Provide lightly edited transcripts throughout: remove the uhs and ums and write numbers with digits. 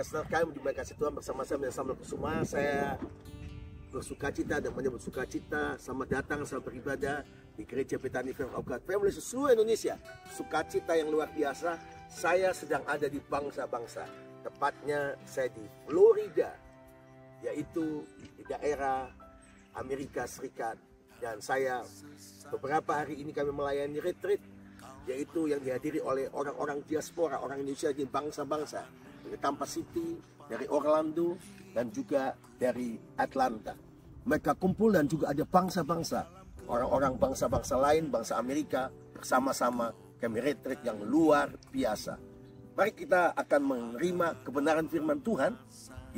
Ya, setelah kami dimuliakan Tuhan bersama-sama dengan Samuel Kusuma, saya bersukacita dan menyebut sukacita. Selamat datang, selamat beribadah di Gereja Bethany Family of God Family seluruh Indonesia. Sukacita yang luar biasa. Saya sedang ada di bangsa-bangsa. Tepatnya saya di Florida, yaitu di daerah Amerika Serikat. Dan saya beberapa hari ini kami melayani retreat, yaitu yang dihadiri oleh orang-orang diaspora, orang Indonesia di bangsa-bangsa. Dari Tampa City, dari Orlando, dan juga dari Atlanta. Mereka kumpul dan juga ada bangsa-bangsa, orang-orang bangsa-bangsa lain, bangsa Amerika, bersama-sama kami retreat yang luar biasa. Mari kita akan menerima kebenaran firman Tuhan.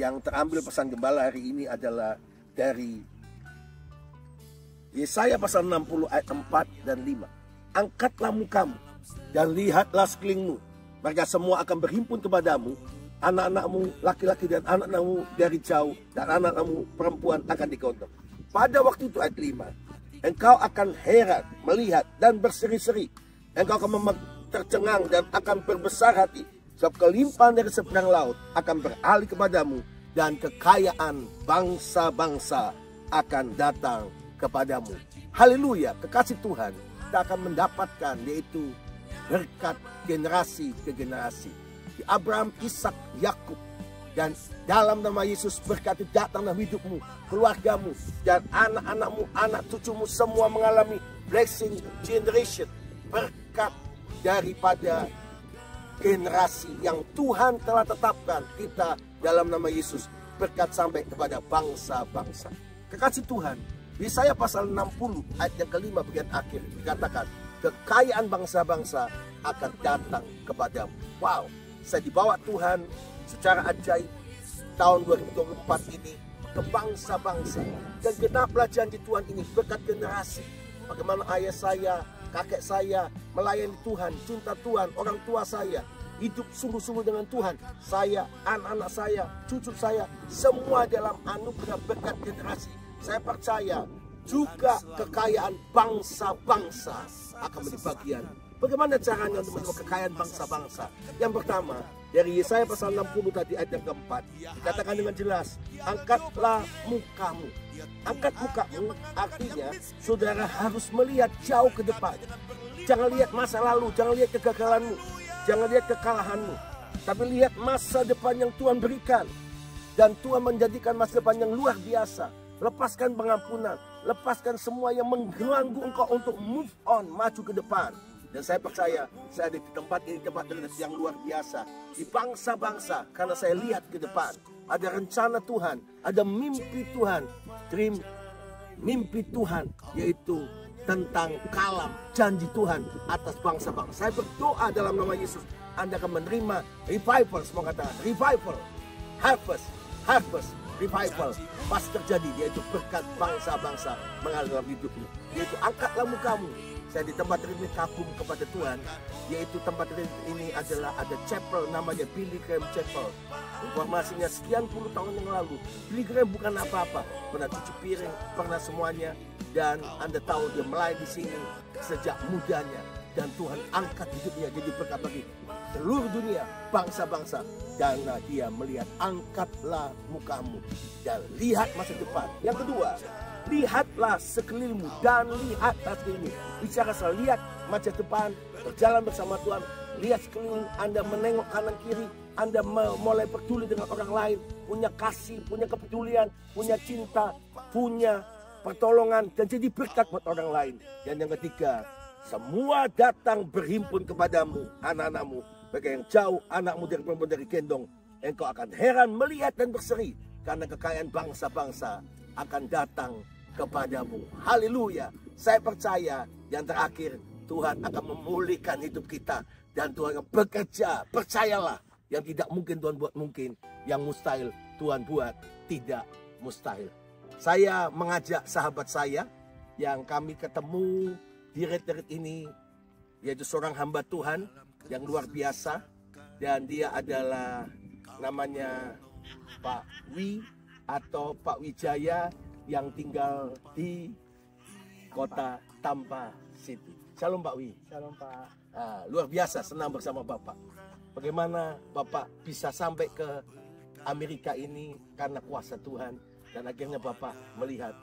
Yang terambil pesan gembala hari ini adalah dari Yesaya pasal 60 ayat 4 dan 5. Angkatlah mukamu dan lihatlah sekelilingmu. Mereka semua akan berhimpun kepadamu. Anak-anakmu laki-laki dan anak-anakmu dari jauh, dan anak-anakmu perempuan akan digondong. Pada waktu itu ayat 5, engkau akan heran, melihat dan berseri-seri. Engkau akan tercengang dan akan berbesar hati. Sebab kelimpahan dari seberang laut akan beralih kepadamu, dan kekayaan bangsa-bangsa akan datang kepadamu. Haleluya, kekasih Tuhan, kita akan mendapatkan yaitu berkat generasi ke generasi. Di Abraham, Ishak, Yakub, dan dalam nama Yesus berkat itu datang dalam hidupmu, keluargamu, dan anak-anakmu, anak cucumu semua mengalami blessing generation, berkat daripada generasi yang Tuhan telah tetapkan kita dalam nama Yesus, berkat sampai kepada bangsa-bangsa. Kekasih Tuhan, Yesaya pasal 60 ayat yang kelima bagian akhir dikatakan, kekayaan bangsa-bangsa akan datang kepadamu. Wow, saya dibawa Tuhan secara ajaib tahun 2024 ini ke bangsa-bangsa. Dan genaplah janji Tuhan ini berkat generasi. Bagaimana ayah saya, kakek saya melayani Tuhan, cinta Tuhan, orang tua saya hidup sungguh-sungguh dengan Tuhan. Saya, anak-anak saya, cucu saya, semua dalam anugerah berkat generasi. Saya percaya juga kekayaan bangsa-bangsa akan menjadi bagian. Bagaimana caranya untuk menerima kekayaan bangsa-bangsa? Yang pertama, dari Yesaya pasal 60 tadi ayat yang keempat, dikatakan dengan jelas, angkatlah mukamu. Angkat mukamu artinya saudara harus melihat jauh ke depan. Jangan lihat masa lalu, jangan lihat kegagalanmu, jangan lihat kekalahanmu, tapi lihat masa depan yang Tuhan berikan. Dan Tuhan menjadikan masa depan yang luar biasa. Lepaskan pengampunan, lepaskan semua yang mengganggu engkau untuk move on, maju ke depan. Dan saya percaya saya ada di tempat ini, tempat yang luar biasa. Di bangsa-bangsa, karena saya lihat ke depan. Ada rencana Tuhan, ada mimpi Tuhan. Dream, mimpi Tuhan, yaitu tentang kalam janji Tuhan atas bangsa-bangsa. Saya berdoa dalam nama Yesus, Anda akan menerima revival, semua kata revival, harvest, harvest, revival pasti terjadi, yaitu berkat bangsa-bangsa mengalir dalam hidupmu. Yaitu angkatlah mukamu. Saya di tempat ini kagum kepada Tuhan, yaitu tempat ini adalah ada chapel namanya Billy Graham Chapel. Informasinya sekian puluh tahun yang lalu. Billy Graham bukan apa-apa, pernah cuci piring, pernah semuanya, dan Anda tahu dia melayani di sini sejak mudanya. Dan Tuhan angkat hidupnya jadi berkat bagi seluruh dunia, bangsa-bangsa. Dan dia melihat, angkatlah mukamu dan lihat masa depan. Yang kedua, lihatlah sekelilingmu dan lihatlah sekelilingmu. Bicara soal lihat masa depan, berjalan bersama Tuhan. Lihat sekeliling Anda, menengok kanan kiri. Anda mulai peduli dengan orang lain, punya kasih, punya kepedulian, punya cinta, punya pertolongan, dan jadi berkat buat orang lain. Dan yang ketiga, semua datang berhimpun kepadamu, anak-anakmu, baik yang jauh, anakmu dari perempuan dari gendong. Engkau akan heran melihat dan berseri, karena kekayaan bangsa-bangsa akan datang kepadamu. Haleluya. Saya percaya yang terakhir, Tuhan akan memulihkan hidup kita. Dan Tuhan akan bekerja. Percayalah, yang tidak mungkin Tuhan buat mungkin. Yang mustahil Tuhan buat tidak mustahil. Saya mengajak sahabat saya yang kami ketemu di retreat ini, yaitu seorang hamba Tuhan yang luar biasa. Dan dia adalah namanya Pak Wi atau Pak Wijaya yang tinggal di kota Tampa City. Shalom Pak Wi. Shalom Pak. Luar biasa senang bersama Bapak. Bagaimana Bapak bisa sampai ke Amerika ini karena kuasa Tuhan, dan akhirnya Bapak melihat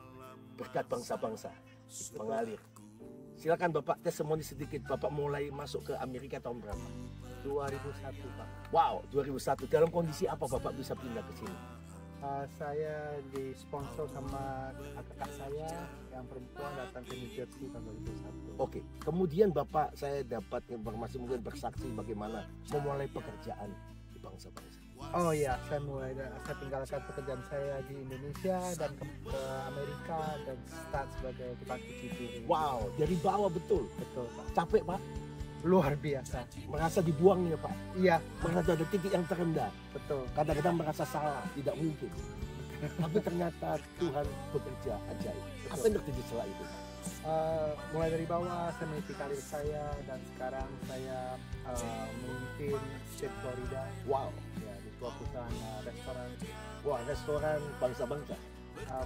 berkat bangsa-bangsa mengalir. Silakan Bapak testimoni sedikit, Bapak mulai masuk ke Amerika tahun berapa? 2001 Pak. Wow, 2001. Dalam kondisi apa Bapak bisa pindah ke sini? Saya disponsor sama kakak saya yang perempuan datang ke New Jersey tahun 2001. Oke, kemudian Bapak saya dapat informasi mungkin bersaksi bagaimana memulai pekerjaan di bangsa-bangsa. Oh iya, saya tinggalkan pekerjaan saya di Indonesia dan ke Amerika dan start sebagai tukang cuci piring. Wow, dari bawah betul. Betul Pak. Capek Pak? Luar biasa. Merasa dibuang ya Pak? Iya, Merasa ada titik yang terendah. betul. Kadang-kadang merasa salah, tidak mungkin. Tapi ternyata Tuhan bekerja ajaib. Apa yang terjadi setelah itu? Mulai dari bawah saya meniti karir saya dan sekarang saya memimpin state Florida. Wow, Ya, di sebuah perusahaan restoran wah restoran bangsa-bangsa.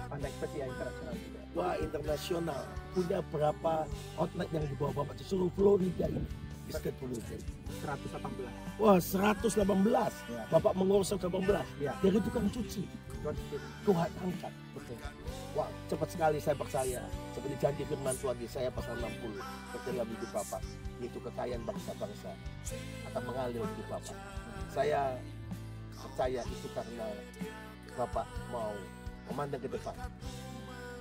Panda Express ya, internasional juga. Wah internasional. Punya berapa outlet yang dibawa Bapak di seluruh Florida ini? Di state Florida. 118. Wah 118. Ya. Bapak mengurus 118. Ya. Dari tukang cuci. Tuhan angkat. Betul. Wah cepat sekali saya percaya. Seperti janji firman Tuhan di saya pasal 60. Dalam hidup Bapak. Yaitu kekayaan bangsa-bangsa akan mengalir hidup Bapak. Saya percaya itu karena Bapak mau memandang ke depan.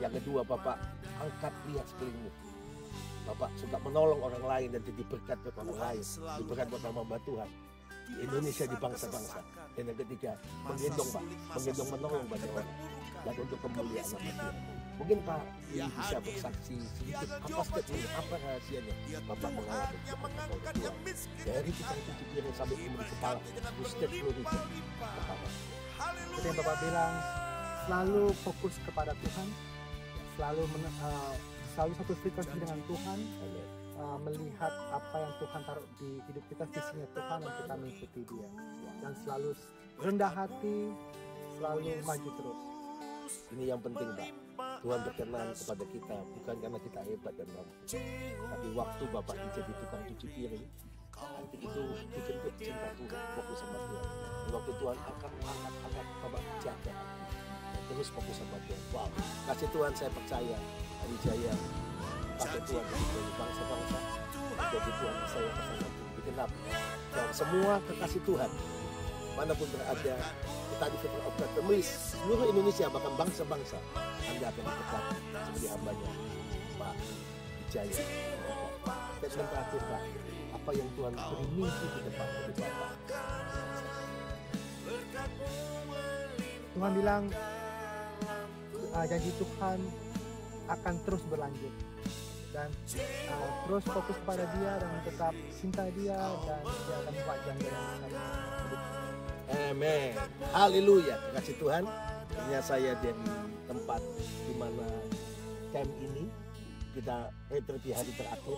Yang kedua Bapak angkat lihat sekelilingmu. Bapak suka menolong orang lain dan jadi berkat buat orang lain. Jadi berkat buat nama Tuhan. Di Indonesia di bangsa-bangsa. Dan yang ketiga menggendong Pak. Menggendong menolong banyak orang. Dan untuk kemuliaan nama Tuhan. Mungkin Pak ini bisa bersaksi sedikit apa statement, apa rahasianya Bapak mengalami Tuhan. Dari tukang cuci piring sampai pemilik kepala. State Florida. Seperti yang Bapak bilang, selalu fokus kepada Tuhan, selalu satu frekuensi dengan Tuhan, melihat apa yang Tuhan taruh di hidup kita, visinya Tuhan, dan kita mengikuti Dia, dan selalu rendah hati, selalu maju terus. Ini yang penting Pak. Tuhan berkenan kepada kita bukan karena kita hebat dan mampu, tapi waktu Bapak jadi tukang cuci piring, nanti itu dibentuk cinta Tuhan, fokus sama Tuhan. Dan waktu Tuhan akan angkat Bapak jaga hati dan terus fokus sama Tuhan. Wow, kasih Tuhan saya percaya Hari Jaya pakai Tuhan dari bangsa-bangsa, jadi Tuhan saya bersama dikenal dan semua kekasih Tuhan manapun berada. Kita di Fitur of God Penulis seluruh Indonesia bahkan bangsa-bangsa, Anda akan diberkati sebagai hambanya Pak Wijaya. Statement terakhir Pak, apa yang Tuhan beri mimpi ke depan bagi Bapak? Tuhan bilang janji Tuhan akan terus berlanjut dan terus fokus kepada Dia dan tetap cinta Dia, dan Dia akan buat jalan yang akan hidup. Amin. Haleluya. Terima kasih Tuhan. Ini saya dari tempat di mana camp ini kita retreat di hari terakhir.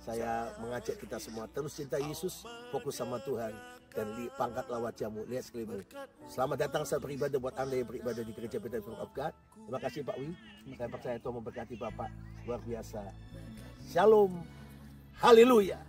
Saya mengajak kita semua terus cinta Yesus, fokus sama Tuhan, dan pangkatlah wajahmu, lihat sekelilingmu. Selamat datang saya beribadah buat Anda yang beribadah di Gereja Bethel of God. Terima kasih Pak Wi. Saya percaya Tuhan memberkati Bapak luar biasa. Shalom. Haleluya.